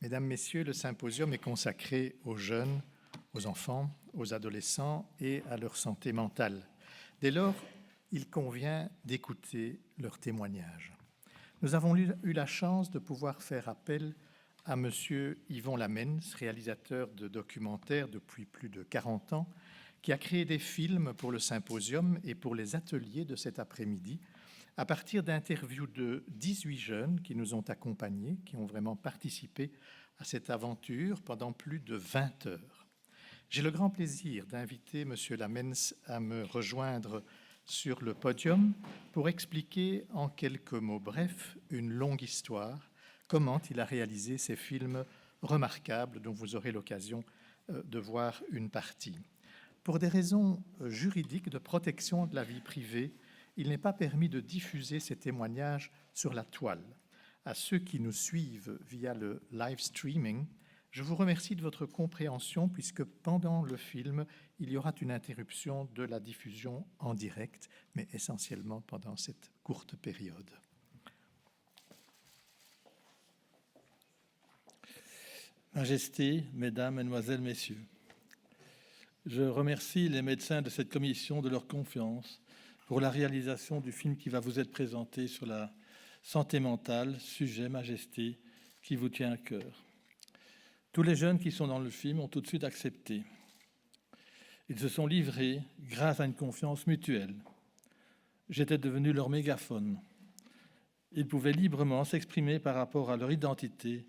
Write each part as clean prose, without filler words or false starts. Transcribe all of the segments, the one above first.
Mesdames, Messieurs, le symposium est consacré aux jeunes, aux enfants, aux adolescents et à leur santé mentale. Dès lors, il convient d'écouter leurs témoignages. Nous avons eu la chance de pouvoir faire appel à Monsieur Yvon Lamens, réalisateur de documentaires depuis plus de 40 ans, qui a créé des films pour le symposium et pour les ateliers de cet après-midi, à partir d'interviews de 18 jeunes qui nous ont accompagnés, qui ont vraiment participé à cette aventure pendant plus de 20 heures. J'ai le grand plaisir d'inviter M. Lamens à me rejoindre sur le podium pour expliquer en quelques mots brefs une longue histoire, comment il a réalisé ces films remarquables dont vous aurez l'occasion de voir une partie. Pour des raisons juridiques de protection de la vie privée, il n'est pas permis de diffuser ces témoignages sur la toile. À ceux qui nous suivent via le live streaming, je vous remercie de votre compréhension puisque pendant le film, il y aura une interruption de la diffusion en direct, mais essentiellement pendant cette courte période. Majesté, Mesdames, Mesdemoiselles, Messieurs, je remercie les médecins de cette commission de leur confiance pour la réalisation du film qui va vous être présenté sur la santé mentale, sujet, Majesté, qui vous tient à cœur. Tous les jeunes qui sont dans le film ont tout de suite accepté. Ils se sont livrés grâce à une confiance mutuelle. J'étais devenu leur mégaphone. Ils pouvaient librement s'exprimer par rapport à leur identité,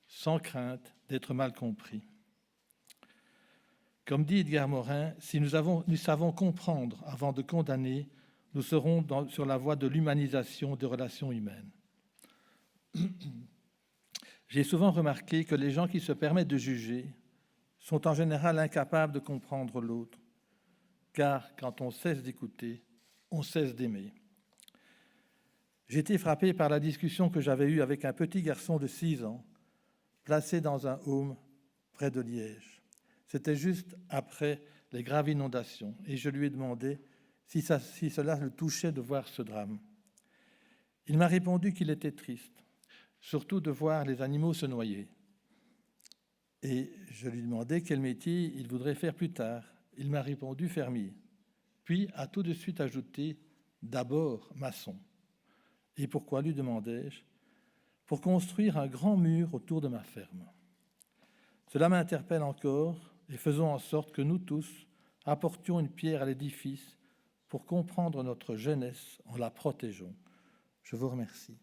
sans crainte d'être mal compris. Comme dit Edgar Morin, si nous savons comprendre avant de condamner, nous serons sur la voie de l'humanisation des relations humaines. J'ai souvent remarqué que les gens qui se permettent de juger sont en général incapables de comprendre l'autre, car quand on cesse d'écouter, on cesse d'aimer. J'ai été frappé par la discussion que j'avais eue avec un petit garçon de 6 ans, placé dans un home près de Liège. C'était juste après les graves inondations, et je lui ai demandé si cela le touchait de voir ce drame. Il m'a répondu qu'il était triste, surtout de voir les animaux se noyer. Et je lui demandais quel métier il voudrait faire plus tard. Il m'a répondu fermier, puis a tout de suite ajouté « d'abord maçon ». Et pourquoi, lui demandai-je ? Pour construire un grand mur autour de ma ferme. Cela m'interpelle encore et faisons en sorte que nous tous apportions une pierre à l'édifice pour comprendre notre jeunesse en la protégeant. Je vous remercie.